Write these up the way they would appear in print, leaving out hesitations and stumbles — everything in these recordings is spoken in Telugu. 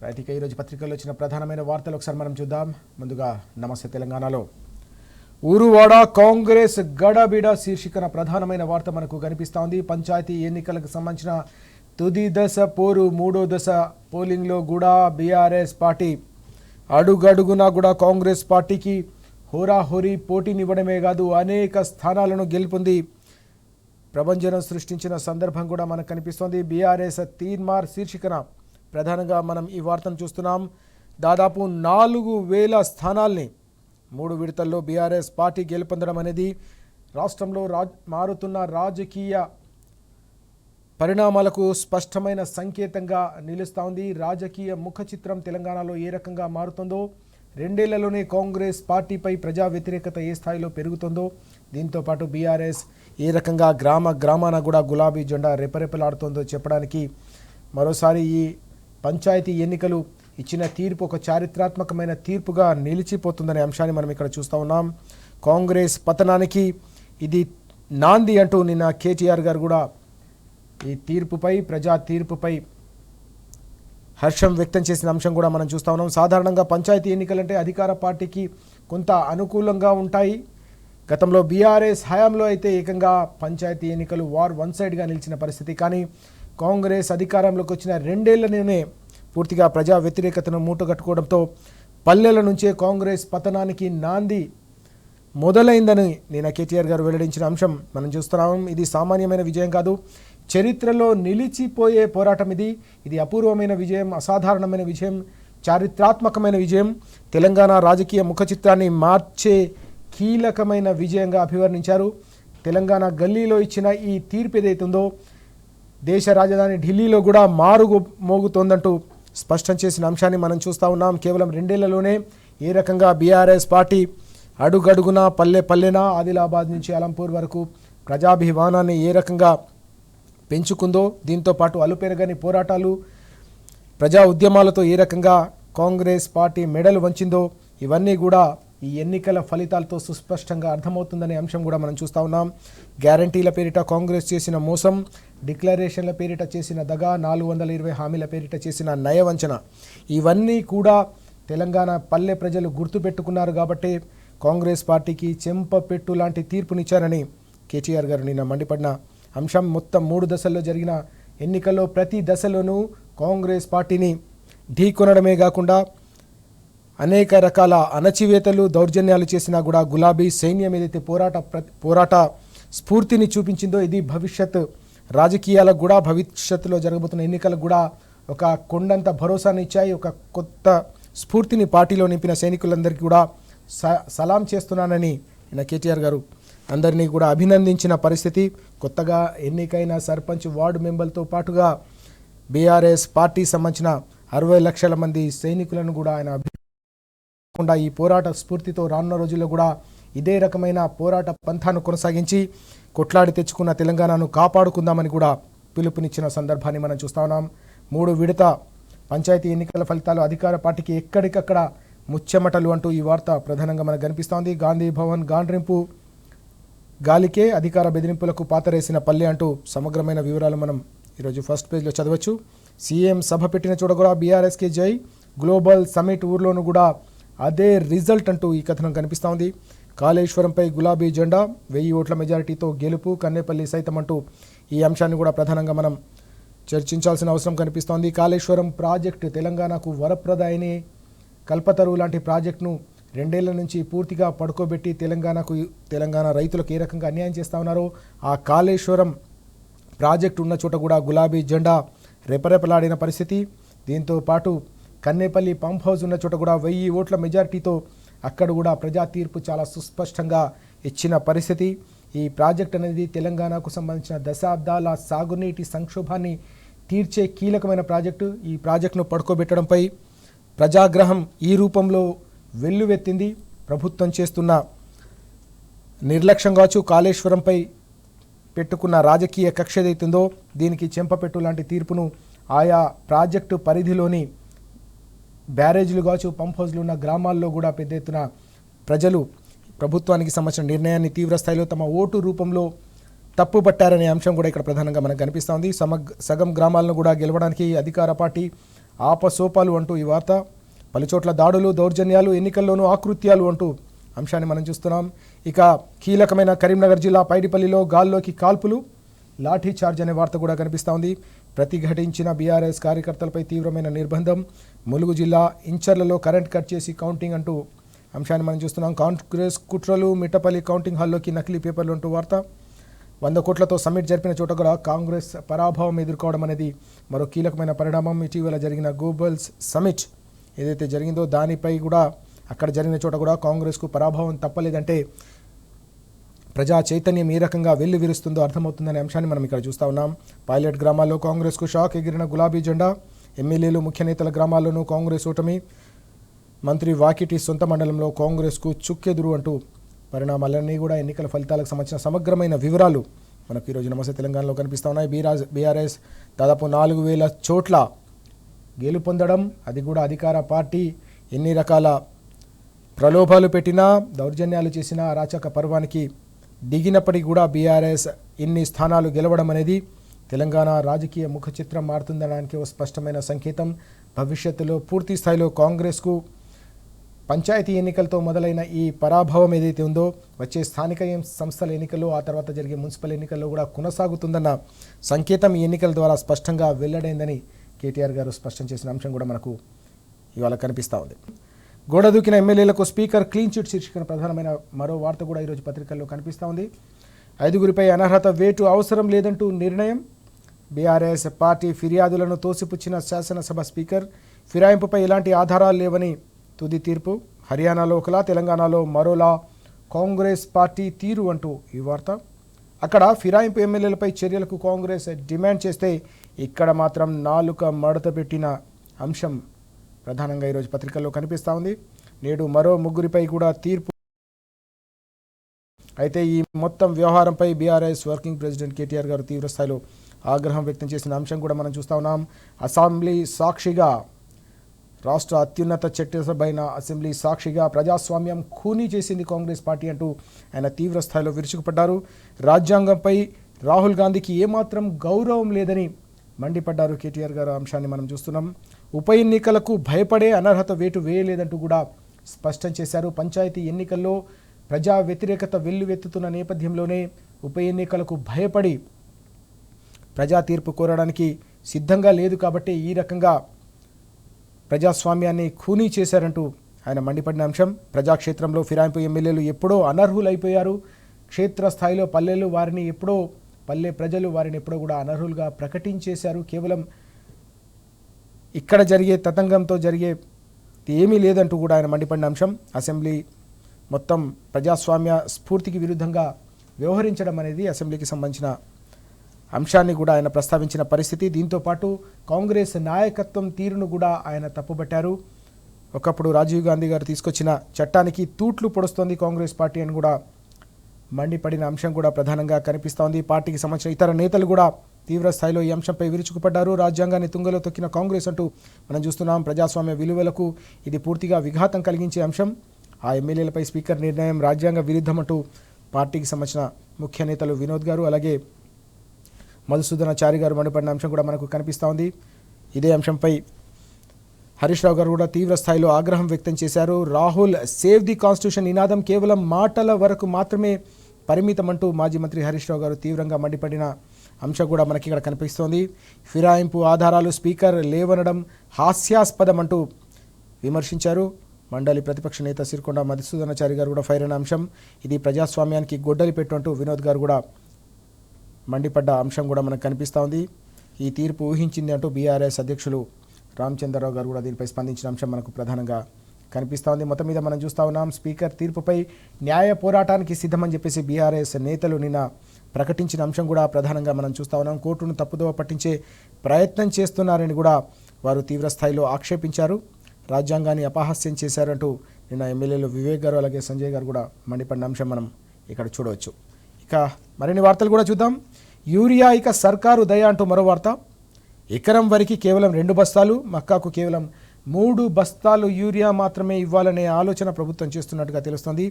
రైట్, ఇక ఈరోజు పత్రికల్లో వచ్చిన ప్రధానమైన వార్తలు ఒకసారి మనం చూద్దాం. ముందుగా నమస్తే తెలంగాణలో ఊరువాడ కాంగ్రెస్ గడబిడ శీర్షికన ప్రధానమైన వార్త మనకు కనిపిస్తోంది. పంచాయతీ ఎన్నికలకు సంబంధించిన తుది దశ పోరు, మూడో దశ పోలింగ్లో కూడా బీఆర్ఎస్ పార్టీ అడుగడుగునా కూడా కాంగ్రెస్ పార్టీకి హోరాహోరీ పోటీనివ్వడమే కాదు అనేక స్థానాలను గెలుపొంది ప్రభంజనం సృష్టించిన సందర్భం కూడా మనకు కనిపిస్తోంది. బీఆర్ఎస్ తీన్మార్ శీర్షికన ప్రధానంగా మనం ఈ వార్తను చూస్తున్నాం. దాదాపు 4,000 స్థానాల్ని 3 విడతల్లో బీఆర్ఎస్ పార్టీ గెలుపొందడం అనేది రాష్ట్రంలో మారుతున్న రాజకీయ పరిణామాలకు స్పష్టమైన సంకేతంగా నిలుస్తోంది. రాజకీయ ముఖ చిత్రం తెలంగాణలో ఏ రకంగా మారుతుందో, 2 ఏళ్లలోనే కాంగ్రెస్ పార్టీపై ప్రజా వ్యతిరేకత ఏ స్థాయిలో పెరుగుతుందో, దీంతోపాటు బీఆర్ఎస్ ఏ రకంగా గ్రామాన కూడా గులాబీ జెండా రెపరెపలాడుతుందో చెప్పడానికి మరోసారి ఈ పంచాయతీ ఎన్నికలు ఇచ్చిన తీర్పు ఒక చారిత్రాత్మకమైన తీర్పుగా నిలిచిపోతుందనే అంశాన్ని మనం ఇక్కడ చూస్తూ ఉన్నాం. కాంగ్రెస్ పతనానికి ఇది నాంది అంటూ నిన్న కేటీఆర్ గారు కూడా ఈ తీర్పుపై, ప్రజా తీర్పుపై హర్షం వ్యక్తం చేసిన అంశం కూడా మనం చూస్తూ ఉన్నాం. సాధారణంగా పంచాయతీ ఎన్నికలంటే అధికార పార్టీకి కొంత అనుకూలంగా ఉంటాయి. గతంలో బీఆర్ఎస్ హయాంలో అయితే ఏకంగా పంచాయతీ ఎన్నికలు వార్ వన్ సైడ్గా నిలిచిన పరిస్థితి. కానీ కాంగ్రెస్ అధికారంలోకి వచ్చిన 2 ఏళ్లలోనే పూర్తిగా ప్రజా వ్యతిరేకతను మూటగట్టుకోవడంతో పల్లెల నుంచే కాంగ్రెస్ పతనానికి నాంది మొదలైందని నేను కేటీఆర్ గారు వెల్లడించిన అంశం మనం చూస్తున్నాం. ఇది సామాన్యమైన విజయం కాదు, చరిత్రలో నిలిచిపోయే పోరాటం. ఇది అపూర్వమైన విజయం, అసాధారణమైన విజయం, చారిత్రాత్మకమైన విజయం, తెలంగాణ రాజకీయ ముఖ చిత్రాన్ని మార్చే కీలకమైన విజయంగా అభివర్ణించారు. తెలంగాణ గల్లీలో ఇచ్చిన ఈ తీర్పు ఏదైతుందో దేశ రాజధాని ఢిల్లీలో కూడా మోగుతోందంటూ స్పష్టం చేసిన అంశాన్ని మనం చూస్తూ ఉన్నాం. కేవలం 2 ఏళ్లలోనే ఏ రకంగా బీఆర్ఎస్ పార్టీ అడుగడుగునా పల్లెన ఆదిలాబాద్ నుంచి అలంపూర్ వరకు ప్రజాభిమానాన్ని ఏ రకంగా పెంచుకుందో, దీంతోపాటు అలుపెరగని పోరాటాలు, ప్రజా ఉద్యమాలతో ఏ రకంగా కాంగ్రెస్ పార్టీ మెడలు వంచిందో, ఇవన్నీ కూడా ఈ ఎన్నికల ఫలితాలతో సుస్పష్టంగా అర్థమవుతుందనే అంశం కూడా మనం చూస్తూ ఉన్నాం. గ్యారంటీల పేరిట కాంగ్రెస్ చేసిన మోసం, డిక్లరేషన్ల పేరిట చేసిన దగా, 420 హామీల పేరిట చేసిన నయవంచన, ఇవన్నీ కూడా తెలంగాణ పల్లె ప్రజలు గుర్తుపెట్టుకున్నారు. కాబట్టి కాంగ్రెస్ పార్టీకి చెంపపెట్టు లాంటి తీర్పునిచ్చారని కేటీఆర్ గారు నిన్న మండిపడిన అంశం. మొత్తం 3 దశల్లో జరిగిన ఎన్నికల్లో ప్రతి దశలోనూ కాంగ్రెస్ పార్టీని ఢీకొనడమే కాకుండా అనేక రకాల అణచివేతలు, దౌర్జన్యాలు చేసినా కూడా గులాబీ సైన్యం ఏదైతే పోరాట స్ఫూర్తిని చూపించిందో, ఇది భవిష్యత్ రాజకీయాలకు కూడా, భవిష్యత్తులో జరగబోతున్న ఎన్నికలకు కూడా ఒక కొండంత భరోసాని ఇచ్చాయి. ఒక కొత్త స్ఫూర్తిని పార్టీలో నింపిన సైనికులందరికీ కూడా సలాం చేస్తున్నానని కేటీఆర్ గారు అందరినీ కూడా అభినందించిన పరిస్థితి. కొత్తగా ఎన్నికైన సర్పంచ్, వార్డు మెంబర్లతో పాటుగా బీఆర్ఎస్ పార్టీ సంబంధించిన 60 లక్షల మంది సైనికులను కూడా ఆయన ఈ పోరాట స్ఫూర్తితో రానున్న రోజుల్లో కూడా ఇదే రకమైన పోరాట పంథాను కొనసాగించి కొట్లాడి తెచ్చుకున్న తెలంగాణను కాపాడుకుందామని కూడా పిలుపునిచ్చిన సందర్భాన్ని మనం చూస్తా ఉన్నాం. 3 విడత పంచాయతీ ఎన్నికల ఫలితాలు అధికార పార్టీకి ఎక్కడికక్కడ ముచ్చెమటలు అంటూ ఈ వార్త ప్రధానంగా మనకు కనిపిస్తోంది. గాంధీ భవన్ గాండ్రింపు గాలికే, అధికార బెదిరింపులకు పాతరేసిన పల్లె అంటూ సమగ్రమైన వివరాలు మనం ఈరోజు ఫస్ట్ పేజ్లో చదవచ్చు. సీఎం సభ పెట్టిన చోట కూడా బీఆర్ఎస్కే జై, గ్లోబల్ సమిట్ ఊర్లోనూ కూడా అదే రిజల్ట్ అంటూ ఈ కథనం కనిపిస్తోంది. కాళేశ్వరంపై గులాబీ జెండా, 1000 ఓట్ల మెజారిటీతో గెలుపు, కన్నేపల్లి సైతం అంటూ ఈ అంశాన్ని కూడా ప్రధానంగా మనం చర్చించాల్సిన అవసరం కనిపిస్తోంది. కాళేశ్వరం ప్రాజెక్టు తెలంగాణకు వరప్రదాయని, కల్పతరువు లాంటి ప్రాజెక్టును 2 ఏళ్ల నుంచి పూర్తిగా పడుకోబెట్టి తెలంగాణ రైతులకు ఏ రకంగా అన్యాయం చేస్తూ ఉన్నారో, ఆ కాళేశ్వరం ప్రాజెక్టు ఉన్న చోట కూడా గులాబీ జెండా రెపరెపలాడిన పరిస్థితి. దీంతో పాటు కన్నేపల్లి పంప్ హౌస్ ఉన్న చోట కూడా 1000 ఓట్ల మెజారిటీతో అక్కడ కూడా ప్రజా తీర్పు చాలా సుస్పష్టంగా ఇచ్చిన పరిస్థితి. ఈ ప్రాజెక్ట్ అనేది తెలంగాణకు సంబంధించిన దశాబ్దాల సాగునీటి సంక్షోభాన్ని తీర్చే కీలకమైన ప్రాజెక్టు. ఈ ప్రాజెక్టును పడుకోబెట్టడంపై ప్రజాగ్రహం ఈ రూపంలో వెల్లువెత్తింది. ప్రభుత్వం చేస్తున్న నిర్లక్ష్యం కావచ్చు, కాళేశ్వరంపై పెట్టుకున్న రాజకీయ కక్ష ఏదైతుందో దీనికి చెంపపెట్టు లాంటి తీర్పును ఆయా ప్రాజెక్టు పరిధిలోని బ్యారేజీలు కావచ్చు, పంప్ హౌస్లు ఉన్న గ్రామాల్లో కూడా పెద్ద ఎత్తున ప్రజలు ప్రభుత్వానికి సంబంధించిన నిర్ణయాన్ని తీవ్రస్థాయిలో తమ ఓటు రూపంలో తప్పుపట్టారనే అంశం కూడా ఇక్కడ ప్రధానంగా మనకు కనిపిస్తోంది. సగం గ్రామాలను కూడా గెలవడానికి అధికార పార్టీ ఆపసోపాలు అంటూ ఈ వార్త. పలుచోట్ల దాడులు, దౌర్జన్యాలు, ఎన్నికల్లోనూ ఆకృత్యాలు అంటూ అంశాన్ని మనం చూస్తున్నాం. ఇక కీలకమైన కరీంనగర్ జిల్లా పైడిపల్లిలో గాల్లోకి కాల్పులు, లాఠీ చార్జ్ అనే వార్త కూడా కనిపిస్తూ ఉంది. ప్రతిఘటించిన బీఆర్ఎస్ కార్యకర్తలపై తీవ్రమైన నిర్బంధం. ములుగు జిల్లా ఇంచర్లలో కరెంట్ కట్ చేసి కౌంటింగ్ అంటూ అంశాన్ని మనం చూస్తున్నాం. కాంగ్రెస్ కుట్రలు, మిట్టపల్లి కౌంటింగ్ హాల్లోకి నకిలీ పేపర్లు అంటూ వార్త. 100 కోట్లతో సమ్మిట్ జరిపిన చోట కూడా కాంగ్రెస్ పరాభవం ఎదుర్కోవడం అనేది మరో కీలకమైన పరిణామం. ఇటీవల జరిగిన గోబల్స్ సమ్మిట్ ఏదైతే జరిగిందో దానిపై కూడా అక్కడ జరిగిన చోట కూడా కాంగ్రెస్కు పరాభవం తప్పలేదంటే ప్రజా చైతన్యం ఏ రకంగా వెల్లు విరుస్తుందో అర్థమవుతుందనే అంశాన్ని మనం ఇక్కడ చూస్తూ ఉన్నాం. పైలట్ గ్రామాల్లో కాంగ్రెస్కు షాక్, ఎగిరిన గులాబీ జెండా. ఎమ్మెల్యేలు, ముఖ్య నేతల గ్రామాల్లోనూ కాంగ్రెస్ ఓటమి. మంత్రి వాకిటి సొంత మండలంలో కాంగ్రెస్కు చుక్కెదురు అంటూ పరిణామాలన్నీ కూడా ఎన్నికల ఫలితాలకు సంబంధించిన సమగ్రమైన వివరాలు మనకు ఈరోజు నమస్తే తెలంగాణలో కనిపిస్తూ ఉన్నాయి. బీఆర్ఎస్ దాదాపు 4,000 చోట్ల గెలుపొందడం, అది కూడా అధికార పార్టీ ఎన్ని రకాల ప్రలోభాలు పెట్టినా, దౌర్జన్యాలు చేసినా, అరాచక పర్వానికి దిగినప్పటికీ కూడా బీఆర్ఎస్ ఇన్ని స్థానాలు గెలవడం అనేది తెలంగాణ రాజకీయ ముఖ చిత్రం మారుతుందనడానికి ఒక స్పష్టమైన సంకేతం. భవిష్యత్తులో పూర్తి స్థాయిలో కాంగ్రెస్కు పంచాయతీ ఎన్నికలతో మొదలైన ఈ పరాభవం ఏదైతే ఉందో వచ్చే స్థానిక సంస్థల ఎన్నికల్లో, ఆ తర్వాత జరిగే మున్సిపల్ ఎన్నికల్లో కూడా కొనసాగుతుందన్న సంకేతం ఈ ఎన్నికల ద్వారా స్పష్టంగా వెల్లడైందని కేటీఆర్ గారు స్పష్టం చేసిన అంశం కూడా మనకు ఇవాళ కనిపిస్తూ ఉంది. గోడ దూకిన ఎమ్మెల్యేలకు స్పీకర్ క్లీన్ చిట్ శీర్షికన ప్రధానమైన మరో వార్త కూడా ఈరోజు పత్రికల్లో కనిపిస్తూ ఉంది. 5గురిపై అనర్హత వేటు అవసరం లేదంటూ నిర్ణయం. బీఆర్ఎస్ పార్టీ ఫిర్యాదులను తోసిపుచ్చిన శాసనసభ స్పీకర్. ఫిరాయింపుపై ఎలాంటి ఆధారాలు లేవని తుది తీర్పు. హర్యానాలో ఒకలా, తెలంగాణలో మరోలా కాంగ్రెస్ పార్టీ తీరు అంటూ ఈ వార్త. అక్కడ ఫిరాయింపు ఎమ్మెల్యేలపై చర్యలకు కాంగ్రెస్ డిమాండ్ చేస్తే ఇక్కడ మాత్రం నాలుక మడత పెట్టిన అంశం ప్రధానంగా ఈరోజు పత్రికల్లో కనిపిస్తూ ఉంది. నేడు మరో 3గురిపై కూడా తీర్పు. అయితే ఈ మొత్తం వ్యవహారంపై బీఆర్ఎస్ వర్కింగ్ ప్రెసిడెంట్ కేటీఆర్ గారు తీవ్రస్థాయిలో ఆగ్రహం వ్యక్తం చేసిన అంశం కూడా మనం చూస్తూ ఉన్నాం. అసెంబ్లీ సాక్షిగా, రాష్ట్ర అత్యున్నత చట్టసభ అయిన అసెంబ్లీ సాక్షిగా ప్రజాస్వామ్యం ఖూనీ చేసింది కాంగ్రెస్ పార్టీ అంటూ ఆయన తీవ్ర స్థాయిలో విరుచుకుపడ్డారు. రాజ్యాంగంపై రాహుల్ గాంధీకి ఏమాత్రం గౌరవం లేదని మండిపడ్డారు కేటీఆర్ గారు. అంశాన్ని మనం చూస్తున్నాం. ఉప ఎన్నికలకు భయపడే అనర్హత వేటు వేయలేదంటూ కూడా స్పష్టం చేశారు. పంచాయతీ ఎన్నికల్లో ప్రజా వ్యతిరేకత వెల్లువెత్తుతున్న నేపథ్యంలోనే ఉప ఎన్నికలకు భయపడి ప్రజా తీర్పు కోరడానికి సిద్ధంగా లేదు కాబట్టి ఈ రకంగా ప్రజాస్వామ్యాన్ని ఖూనీ చేశారంటూ ఆయన మండిపడిన అంశం. ప్రజాక్షేత్రంలో ఫిరాయింపు ఎమ్మెల్యేలు ఎప్పుడో అనర్హులైపోయారు. క్షేత్రస్థాయిలో పల్లె ప్రజలు వారిని ఎప్పుడో కూడా అనర్హులుగా ప్రకటించేశారు. కేవలం ఇక్కడ జరిగే తతంగంతో జరిగే ఏమీ లేదంటూ కూడా ఆయన మండిపడిన అంశం. అసెంబ్లీ మొత్తం ప్రజాస్వామ్య స్ఫూర్తికి విరుద్ధంగా వ్యవహరించడం అనేది అసెంబ్లీకి సంబంధించిన అంశాన్ని కూడా ఆయన ప్రస్తావించిన పరిస్థితి. దీంతోపాటు కాంగ్రెస్ నాయకత్వం తీరును కూడా ఆయన తప్పుబట్టారు. ఒకప్పుడు రాజీవ్ గాంధీ గారు తీసుకొచ్చిన చట్టానికి తూట్లు పొడుస్తోంది కాంగ్రెస్ పార్టీ అని కూడా మండిపడిన అంశం కూడా ప్రధానంగా కనిపిస్తోంది. పార్టీకి సంబంధించిన ఇతర నేతలు కూడా తీవ్ర స్థాయిలో ఈ అంశంపై విరుచుకుపడ్డారు. రాజ్యాంగాన్ని తుంగలో తొక్కిన కాంగ్రెస్ అంటూ మనం చూస్తున్నాం. ప్రజాస్వామ్య విలువలకు ఇది పూర్తిగా విఘాతం కలిగించే అంశం. ఆ ఎమ్మెల్యేలపై స్పీకర్ నిర్ణయం రాజ్యాంగ విరుద్ధం అంటూ పార్టీకి సంబంధించిన ముఖ్య నేతలు వినోద్ గారు, అలాగే మధుసూదనాచారి గారు మండిపడిన అంశం కూడా మనకు కనిపిస్తూ ఉంది. ఇదే అంశంపై హరీష్ రావు గారు కూడా తీవ్ర స్థాయిలో ఆగ్రహం వ్యక్తం చేశారు. రాహుల్ సేవ్ ది కాన్స్టిట్యూషన్ నినాదం కేవలం మాటల వరకు మాత్రమే పరిమితం అంటూ మాజీ మంత్రి హరీష్ రావు గారు తీవ్రంగా మండిపడిన అంశం కూడా మనకి ఇక్కడ కనిపిస్తోంది. ఫిరాయింపు ఆధారాలు స్పీకర్ లేవనడం హాస్యాస్పదం అంటూ విమర్శించారు. మండలి ప్రతిపక్ష నేత సిరికొండ మధుసూదనాచారి గారు కూడా ఫైర్ అయిన అంశం. ఇది ప్రజాస్వామ్యానికి గొడ్డలి పెట్టు అంటూ వినోద్ గారు కూడా మండిపడ్డ అంశం కూడా మనకు కనిపిస్తూ ఉంది. ఈ తీర్పు ఊహించింది అంటూ బీఆర్ఎస్ అధ్యక్షులు రామచంద్రరావు గారు కూడా దీనిపై స్పందించిన అంశం మనకు ప్రధానంగా కనిపిస్తూ ఉంది. మొత్తం మీద మనం చూస్తూ ఉన్నాం. స్పీకర్ తీర్పుపై న్యాయ పోరాటానికి సిద్ధమని చెప్పేసి బీఆర్ఎస్ నేతలు నిన్న ప్రకటించిన అంశం కూడా ప్రధానంగా మనం చూస్తూ ఉన్నాం. కోర్టును తప్పుదోవ పట్టించే ప్రయత్నం చేస్తున్నారని కూడా వారు తీవ్ర స్థాయిలో ఆక్షేపించారు. రాజ్యాంగాన్ని అపహాస్యం చేశారంటూ నిన్న ఎమ్మెల్యేలు వివేక్ గారు అలాగే సంజయ్ గారు కూడా మండిపడిన అంశం మనం ఇక్కడ చూడవచ్చు. ఇక మరిన్ని వార్తలు కూడా చూద్దాం. యూరియా ఇక సర్కారు దయ అంటూ మరో వార్త. ఎకరం వరకు కేవలం 2 బస్తాలు, మక్కాకు కేవలం 3 బస్తాలు యూరియా మాత్రమే ఇవ్వాలనే ఆలోచన ప్రభుత్వం చేస్తున్నట్టుగా తెలుస్తోంది.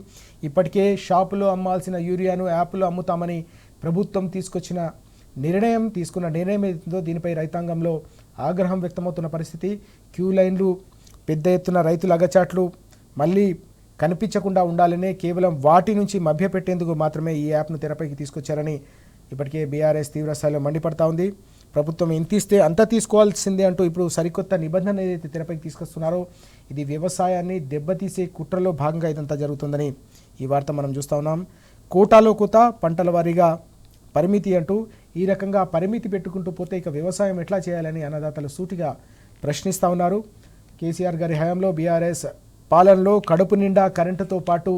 ఇప్పటికే షాపులో అమ్మాల్సిన యూరియాను యాప్లో అమ్ముతామని ప్రభుత్వం తీసుకున్న నిర్ణయం ఏదో దీనిపై రైతాంగంలో ఆగ్రహం వ్యక్తమవుతున్న పరిస్థితి. క్యూ లైన్లు, పెద్ద ఎత్తున రైతుల అగచాట్లు మళ్ళీ కనిపించకుండా ఉండాలనే కేవలం వాటి నుంచి మభ్యపెట్టేందుకు మాత్రమే ఈ యాప్ను తెరపైకి తీసుకొచ్చారని ఇప్పటికే బీఆర్ఎస్ తీవ్రస్థాయిలో మండిపడతా ఉంది. ప్రభుత్వం ఎంత ఇస్తే అంత తీసుకోవాల్సిందే అంటూ ఇప్పుడు సరికొత్త నిబంధన ఏదైతే తెరపైకి తీసుకొస్తున్నారో ఇది వ్యవసాయాన్ని దెబ్బతీసే కుట్రలో భాగంగా ఇదంతా జరుగుతుందని ఈ వార్త మనం చూస్తూ ఉన్నాం. కోటాలో కోత, పంటల వారీగా పరిమితి అంటూ ఈ రకంగా పరిమితి పెట్టుకుంటూ పోతే ఇక వ్యవసాయం ఎట్లా చేయాలని అన్నదాతలు సూటిగా ప్రశ్నిస్తూ ఉన్నారు. కేసీఆర్ గారి హయాంలో బీఆర్ఎస్ పాలనలో కడుపు నిండా కరెంటుతో పాటు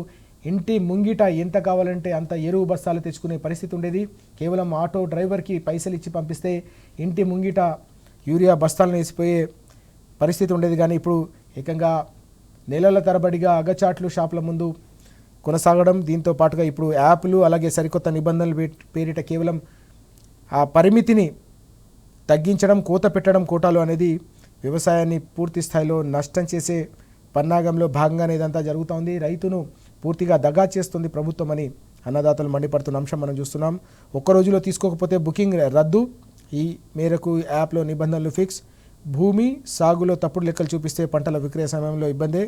ఇంటి ముంగిట ఎంత కావాలంటే అంత ఎరువు బస్తాలు తెచ్చుకునే పరిస్థితి ఉండేది. కేవలం ఆటో డ్రైవర్కి పైసలు ఇచ్చి పంపిస్తే ఇంటి ముంగిట యూరియా బస్తాలను వేసిపోయే పరిస్థితి ఉండేది. కానీ ఇప్పుడు ఏకంగా నెలల తరబడిగా అగచాట్లు షాపుల ముందు కొనసాగడం, దీంతో పాటుగా ఇప్పుడు యాప్లు అలాగే సరికొత్త నిబంధనలు పేరిట కేవలం ఆ పరిమితిని తగ్గించడం, కోత పెట్టడం, కోటాలు అనేది వ్యవసాయాన్ని పూర్తి స్థాయిలో నష్టం చేసే పన్నాగంలో భాగంగానే ఇదంతా జరుగుతోంది. రైతును పూర్తిగా దగా చేస్తుంది ప్రభుత్వం అని అన్నదాతలు మండిపడుతున్న అంశం మనం చూస్తున్నాం. ఒక్క రోజులో తీసుకోకపోతే బుకింగ్ రద్దు, ఈ మేరకు యాప్లో నిబంధనలు ఫిక్స్, భూమి సాగులో తప్పుడు లెక్కలు చూపిస్తే పంటల విక్రయ సమయంలో ఇబ్బందే,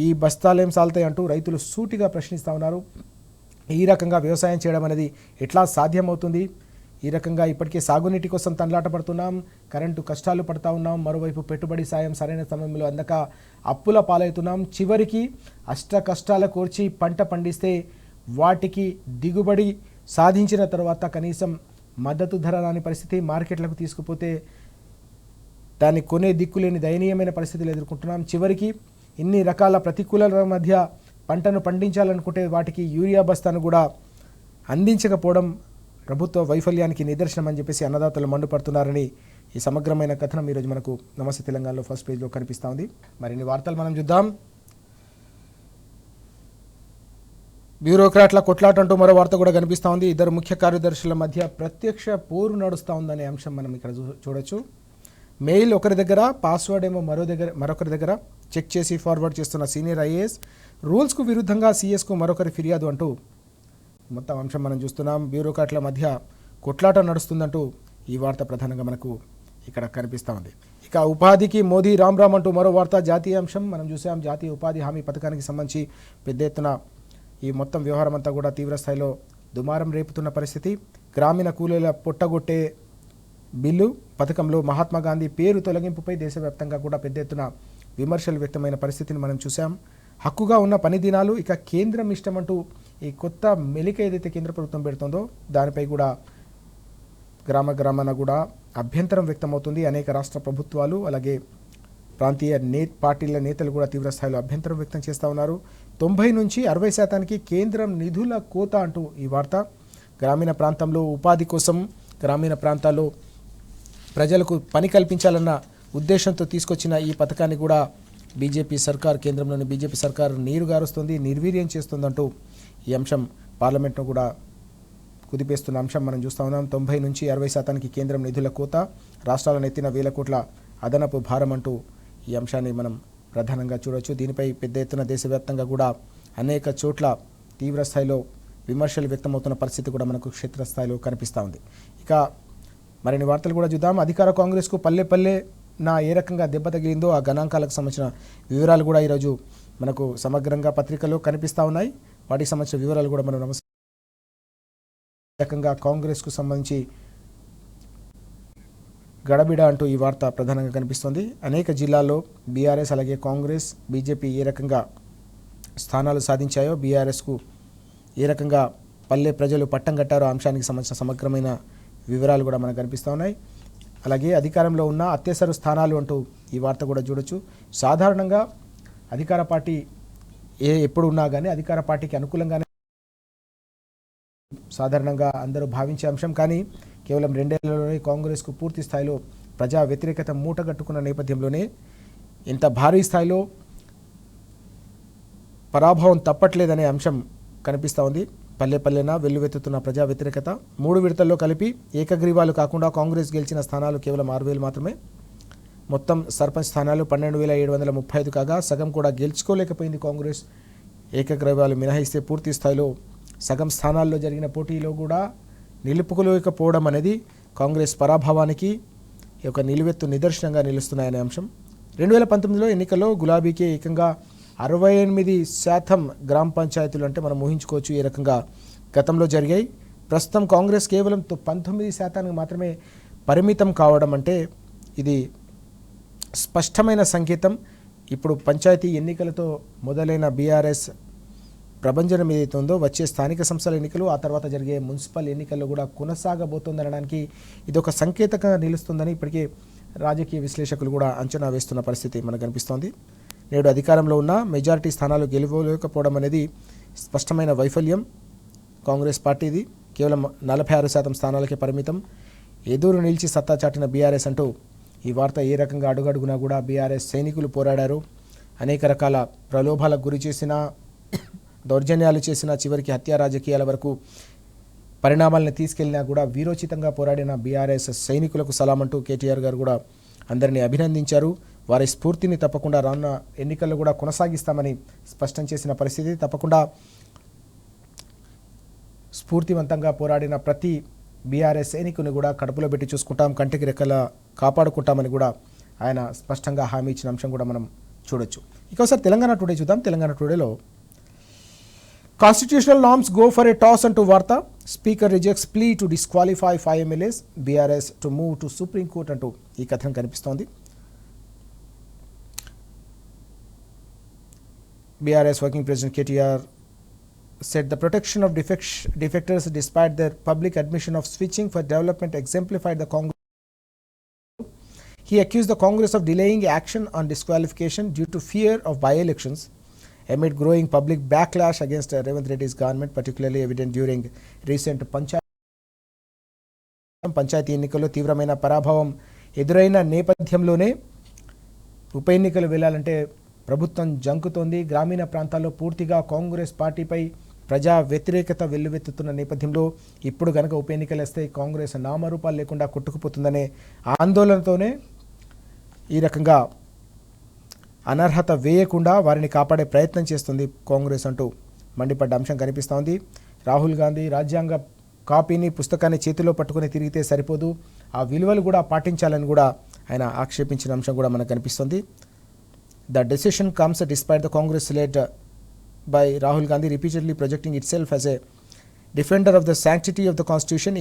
ఈ బస్తాలేం సాల్తాయి అంటూ రైతులు సూటిగా ప్రశ్నిస్తూ ఉన్నారు. ఈ రకంగా వ్యవసాయం చేయడం అనేది ఎట్లా సాధ్యమవుతుంది? ఈ రకంగా ఇప్పటికే సాగునీటి కోసం తండ్లాట పడుతున్నాం, కరెంటు కష్టాలు పడుతూ ఉన్నాం, మరోవైపు పెట్టుబడి సాయం సరైన సమయంలో అందక అప్పుల పాలవుతున్నాం. చివరికి అష్ట కష్టాల కోర్చి పంట పండిస్తే వాటికి దిగుబడి సాధించిన తర్వాత కనీసం మద్దతు ధర రాని పరిస్థితి, మార్కెట్లకు తీసుకుపోతే దాన్ని కొనే దిక్కులేని దయనీయమైన పరిస్థితులు ఎదుర్కొంటున్నాం. చివరికి ఇన్ని రకాల ప్రతికూలల మధ్య పంటను పండించాలనుకుంటే వాటికి యూరియా బస్తాను కూడా అందించకపోవడం ప్రభుత్వ వైఫల్యానికి నిదర్శనం అని చెప్పేసి అన్నదాతలు మండిపడుతున్నారని ఈ సమగ్రమైన కథనం ఈరోజు మనకు నమస్తే తెలంగాణలో ఫస్ట్ పేజ్లో కనిపిస్తూ ఉంది. మరిన్ని వార్తలు మనం చూద్దాం. బ్యూరోక్రాట్ల కొట్లాట అంటూ మరో వార్త కూడా కనిపిస్తూ ఉంది. ఇద్దరు ముఖ్య కార్యదర్శుల మధ్య ప్రత్యక్ష పోరు నడుస్తూ ఉందనే అంశం మనం ఇక్కడ చూడొచ్చు. మెయిల్ ఒకరి దగ్గర, పాస్వర్డ్ ఏమో మరొకరి దగ్గర చెక్ చేసి ఫార్వర్డ్ చేస్తున్న సీనియర్ ఐఏఎస్, రూల్స్కు విరుద్ధంగా సీఎస్కు మరొకరి ఫిర్యాదు అంటూ మొత్తం అంశం మనం చూస్తున్నాం. బ్యూరోక్రాట్ల మధ్య కొట్లాట నడుస్తుందంటూ ఈ వార్త ప్రధానంగా మనకు ఇక్కడ కనిపిస్తూ ఉంది. ఇక ఉపాధికి మోదీ రామ్ రామ్ అంటూ మరో వార్త జాతీయ అంశం మనం చూసాం. జాతీయ ఉపాధి హామీ పథకానికి సంబంధించి పెద్ద ఎత్తున ఈ మొత్తం వ్యవహారం అంతా కూడా తీవ్రస్థాయిలో దుమారం రేపుతున్న పరిస్థితి. గ్రామీణ కూలీల పొట్టగొట్టే బిల్లు పథకంలో మహాత్మా గాంధీ పేరు తొలగింపుపై దేశవ్యాప్తంగా కూడా పెద్ద ఎత్తున విమర్శలు వ్యక్తమైన పరిస్థితిని మనం చూసాం. హక్కుగా ఉన్న పని దినాలు ఇక కేంద్రం ఇష్టమంటూ ఈ కొత్త మెలిక ఏదైతే కేంద్ర ప్రభుత్వం పెడుతుందో దానిపై కూడా గ్రామాన కూడా అభ్యంతరం వ్యక్తమవుతుంది. అనేక రాష్ట్ర ప్రభుత్వాలు అలాగే ప్రాంతీయ పార్టీల నేతలు కూడా తీవ్రస్థాయిలో అభ్యంతరం వ్యక్తం చేస్తూ ఉన్నారు. 90 నుంచి 60% కేంద్రం నిధుల కోత అంటూ ఈ వార్త. గ్రామీణ ప్రాంతంలో ఉపాధి కోసం గ్రామీణ ప్రాంతాల్లో ప్రజలకు పని కల్పించాలన్న ఉద్దేశంతో తీసుకొచ్చిన ఈ పథకాన్ని కూడా బీజేపీ సర్కార్, కేంద్రంలోని బీజేపీ సర్కార్ నీరుగారుస్తుంది, నిర్వీర్యం చేస్తుందంటూ ఈ అంశం పార్లమెంట్ను కూడా కుదిపేస్తున్న అంశం మనం చూస్తూ ఉన్నాం. 90 నుంచి 60% కేంద్రం నిధుల కోత, రాష్ట్రాలను ఎత్తిన 1000 కోట్ల అదనపు భారం అంటూ ఈ అంశాన్ని మనం ప్రధానంగా చూడవచ్చు. దీనిపై పెద్ద ఎత్తున దేశవ్యాప్తంగా కూడా అనేక చోట్ల తీవ్ర స్థాయిలో విమర్శలు వ్యక్తమవుతున్న పరిస్థితి కూడా మనకు క్షేత్రస్థాయిలో కనిపిస్తూ ఉంది. ఇక మరిన్ని వార్తలు కూడా చూద్దాం. అధికార కాంగ్రెస్కు పల్లె నా ఏ రకంగా దెబ్బ తగిలిందో ఆ గణాంకాలకు సంబంధించిన వివరాలు కూడా ఈరోజు మనకు సమగ్రంగా పత్రికలో కనిపిస్తూ ఉన్నాయి. వాటికి సంబంధించిన వివరాలు కూడా మనం రకంగా కాంగ్రెస్కు సంబంధించి గడబిడ అంటూ ఈ వార్త ప్రధానంగా కనిపిస్తుంది. అనేక జిల్లాల్లో బీఆర్ఎస్ అలాగే కాంగ్రెస్, బీజేపీ ఏ రకంగా స్థానాలు సాధించాయో, బీఆర్ఎస్కు ఏ రకంగా పల్లె ప్రజలు పట్టం కట్టారో అంశానికి సంబంధించిన సమగ్రమైన వివరాలు కూడా మనకు కనిపిస్తూ ఉన్నాయి. అలాగే అధికారంలో ఉన్న అత్యవసర స్థానాలు అంటూ ఈ వార్త కూడా చూడొచ్చు. సాధారణంగా అధికార పార్టీ ఎప్పుడు ఉన్నా కానీ అధికార పార్టీకి అనుకూలంగానే సాధారణంగా అందరూ భావించే అంశం. కానీ కేవలం 2 ఏళ్లలోనే కాంగ్రెస్కు పూర్తి స్థాయిలో ప్రజా వ్యతిరేకత మూటగట్టుకున్న నేపథ్యంలోనే ఇంత భారీ స్థాయిలో పరాభవం తప్పట్లేదనే అంశం కనిపిస్తూ ఉంది. పల్లెన వెల్లువెత్తుతున్న ప్రజా వ్యతిరేకత 3 విడతల్లో కలిపి ఏకగ్రీవాలు కాకుండా కాంగ్రెస్ గెలిచిన స్థానాలు కేవలం 6,000 మాత్రమే. మొత్తం సర్పంచ్ స్థానాలు 12,735 కాగా సగం కూడా గెలుచుకోలేకపోయింది కాంగ్రెస్. ఏకగ్రీవాలు మినహాయిస్తే పూర్తి స్థాయిలో సగం స్థానాల్లో జరిగిన పోటీలో కూడా నిలుపుకోలేకపోవడం అనేది కాంగ్రెస్ పరాభవానికి ఈ యొక్క నిలువెత్తు నిదర్శనంగా నిలుస్తున్నాయనే అంశం. 2019లో ఎన్నికల్లో గులాబీకి ఏకంగా 68% గ్రామ పంచాయతీలు అంటే మనం ఊహించుకోవచ్చు ఏ రకంగా గతంలో జరిగాయి. ప్రస్తుతం కాంగ్రెస్ కేవలం 19% మాత్రమే పరిమితం కావడం అంటే ఇది స్పష్టమైన సంకేతం. ఇప్పుడు పంచాయతీ ఎన్నికలతో మొదలైన బీఆర్ఎస్ ప్రభంజనం ఏదైతే ఉందో వచ్చే స్థానిక సంస్థల ఎన్నికలు ఆ తర్వాత జరిగే మున్సిపల్ ఎన్నికల్లో కూడా కొనసాగబోతుందనడానికి ఇది ఒక సంకేతంగా నిలుస్తుందని ఇప్పటికే రాజకీయ విశ్లేషకులు కూడా అంచనా వేస్తున్న పరిస్థితి మనకు కనిపిస్తోంది. నేడు అధికారంలో ఉన్న మెజారిటీ స్థానాలు గెలవలేకపోవడం అనేది స్పష్టమైన వైఫల్యం కాంగ్రెస్ పార్టీది. కేవలం 46% స్థానాలకే పరిమితం. ఎదురు నిలిచి సత్తా చాటిన బీఆర్ఎస్ అంటూ ఈ వార్త ఏ రకంగా అడుగడుగునా కూడా బీఆర్ఎస్ సైనికులు పోరాడారు. అనేక రకాల ప్రలోభాలకు గురి చేసిన, దౌర్జన్యాలు చేసిన, చివరికి హత్యా రాజకీయాల వరకు పరిణామాలను తీసుకెళ్లినా కూడా వీరోచితంగా పోరాడిన బీఆర్ఎస్ సైనికులకు సలాం అంటూ కేటీఆర్ గారు కూడా అందరినీ అభినందించారు. వారి స్ఫూర్తిని తప్పకుండా రానున్న ఎన్నికల్లో కూడా కొనసాగిస్తామని స్పష్టం చేసిన పరిస్థితి. తప్పకుండా స్ఫూర్తివంతంగా పోరాడిన ప్రతి బీఆర్ఎస్ సైనికుని కూడా కడుపులో పెట్టి చూసుకుంటాం, కంటికి రెక్కల కాపాడుకుంటామని కూడా ఆయన స్పష్టంగా హామీ ఇచ్చిన అంశం కూడా మనం చూడొచ్చు. ఇక ఒకసారి తెలంగాణ టుడే చూద్దాం. తెలంగాణ టుడేలో constitutional norms go for a toss అంటూ వార్త. Speaker rejects plea to disqualify 5 MLAs, BRS to move to supreme court అంటూ ఈ కథనం కనిపిస్తోంది. BRS working president KTR said the protection of defectors despite their public admission of switching for development exemplified the Congress. He accused the Congress of delaying action on disqualification due to fear of by-elections amid growing public backlash against Revanth Reddy's government, particularly evident during recent panchayat ఎన్నికల్లో తీవ్రమైన పరాభవం ఎదురైన నేపథ్యంలోనే ఉప ఎన్నికలు వెళ్లాలంటే ప్రభుత్వం జంకుతోంది. గ్రామీణ ప్రాంతాల్లో పూర్తిగా కాంగ్రెస్ పార్టీపై ప్రజా వ్యతిరేకత వెల్లువెత్తుతున్న నేపథ్యంలో ఇప్పుడు గనక ఉప ఎన్నికలు వస్తే కాంగ్రెస్ నామరూపాలు లేకుండా కొట్టుకుపోతుందనే ఆందోళనతోనే ఈ రకంగా అనర్హత వేయకుండా వారిని కాపాడే ప్రయత్నం చేస్తుంది కాంగ్రెస్ అంటూ మండిపడ్డ అంశం కనిపిస్తోంది. రాహుల్ గాంధీ రాజ్యాంగ కాపీని, పుస్తకాన్ని చేతిలో పట్టుకుని తిరిగితే సరిపోదు, ఆ విలువలు కూడా పాటించాలని కూడా ఆయన ఆక్షేపించిన అంశం కూడా మనకు కనిపిస్తుంది. The decision comes despite the Congress led by Rahul Gandhi repeatedly projecting itself as a defender of the sanctity of the Constitution,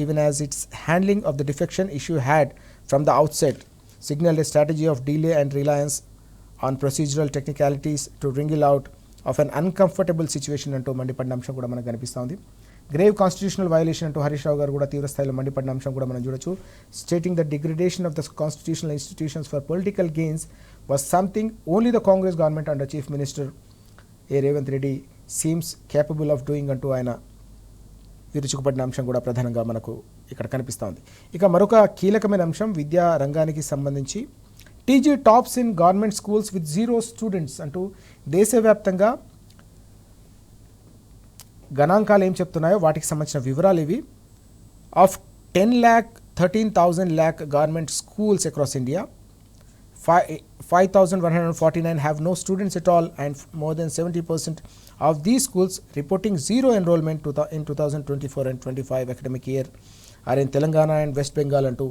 even as its handling of the defection issue had from the outset signaled a strategy of delay and reliance on procedural technicalities to wriggle out of an uncomfortable situation అంటూ మండిపడిన అంశం కూడా మనకు కనిపిస్తోంది. గ్రేవ్ కాన్స్టిట్యూషనల్ వయలేషన్ అంటూ హరీష్ రావు గారు కూడా తీవ్ర స్థాయిలో మండిపడిన అంశం కూడా మనం చూడొచ్చు. Stating the degradation of the constitutional institutions for political gains was something only the Congress government under Chief Minister A. Revanth Reddy seems capable of doing అంటూ ఆయన విరుచుకుపడిన అంశం కూడా ప్రధానంగా మనకు ఇక్కడ కనిపిస్తోంది. ఇక మరొక కీలకమైన అంశం విద్యా రంగానికి సంబంధించి TG tops in government schools with 0 students అంటూ దేశవ్యాప్తంగా గణాంకాలు ఏం చెప్తున్నాయో వాటికి సంబంధించిన వివరాలు ఇవి. Of 10,13,000 lakh government schools across India, 5,149 have no students at all, and more than 70% of these schools reporting zero enrollment in 2024 and 25 academic year are in Telangana and West Bengal అంటూ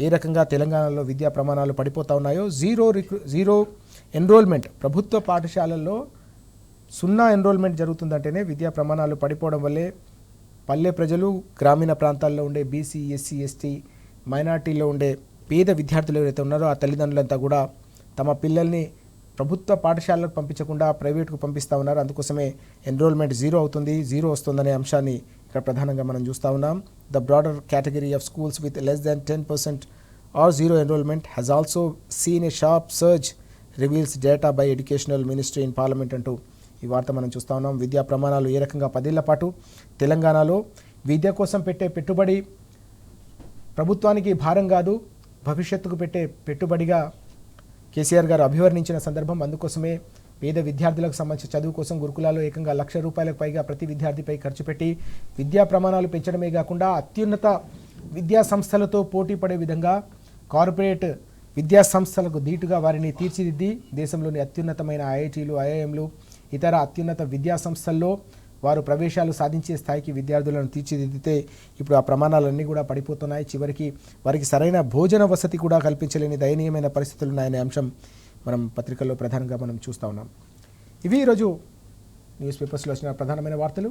ఏ రకంగా తెలంగాణలో విద్యా ప్రమాణాలు పడిపోతా ఉన్నాయో, జీరో ఎన్రోల్మెంట్, ప్రభుత్వ పాఠశాలల్లో 0 ఎన్రోల్మెంట్ జరుగుతుందంటేనే విద్యా ప్రమాణాలు పడిపోవడం వల్లే పల్లె ప్రజలు, గ్రామీణ ప్రాంతాల్లో ఉండే బీసీ, ఎస్సీ, ఎస్టీ, మైనార్టీలో ఉండే పేద విద్యార్థులు ఎవరైతే ఉన్నారో ఆ తల్లిదండ్రులంతా కూడా తమ పిల్లల్ని ప్రభుత్వ పాఠశాలకు పంపించకుండా ప్రైవేట్కు పంపిస్తూ ఉన్నారు. అందుకోసమే ఎన్రోల్మెంట్ 0 అవుతుంది, 0 వస్తుందనే అంశాన్ని ఇక్కడ ప్రధానంగా మనం చూస్తూ ఉన్నాం. The broader category of schools with less than 10% are 0 enrolment has also seen a sharp surge, reveals data by educational ministry in parliament అంటూ ఈ వార్త మనం చూస్తూ ఉన్నాం. విద్యా ప్రమాణాలు ఏ రకంగా 10 ఏళ్ల పాటు తెలంగాణలో విద్య కోసం పెట్టే పెట్టుబడి ప్రభుత్వానికి భారం కాదు, భవిష్యత్తుకు పెట్టే పెట్టుబడిగా కేసీఆర్ గారు అభివర్ణించిన సందర్భం. అందుకోసమే పేద విద్యార్థులకు సంబంధించిన చదువు కోసం గురుకులాల్లో ఏకంగా ₹1,00,000 పైగా ప్రతి విద్యార్థిపై ఖర్చు పెట్టి విద్యా ప్రమాణాలు పెంచడమే కాకుండా అత్యున్నత విద్యా సంస్థలతో పోటీ పడే విధంగా కార్పొరేట్ విద్యా సంస్థలకు ధీటుగా వారిని తీర్చిదిద్ది దేశంలోని అత్యున్నతమైన ఐఐటీలు, ఐఐఎంలు, ఇతర అత్యున్నత విద్యా సంస్థల్లో వారు ప్రవేశాలు సాధించే స్థాయికి విద్యార్థులను తీర్చిదిద్దితే ఇప్పుడు ఆ ప్రమాణాలన్నీ కూడా పడిపోతున్నాయి. చివరికి వారికి సరైన భోజన వసతి కూడా కల్పించలేని దయనీయమైన పరిస్థితులు ఉన్నాయనే అంశం మనం పత్రికల్లో ప్రధానంగా మనం చూస్తూ ఉన్నాం. ఇవి ఈరోజు న్యూస్ పేపర్స్లో వచ్చిన ప్రధానమైన వార్తలు.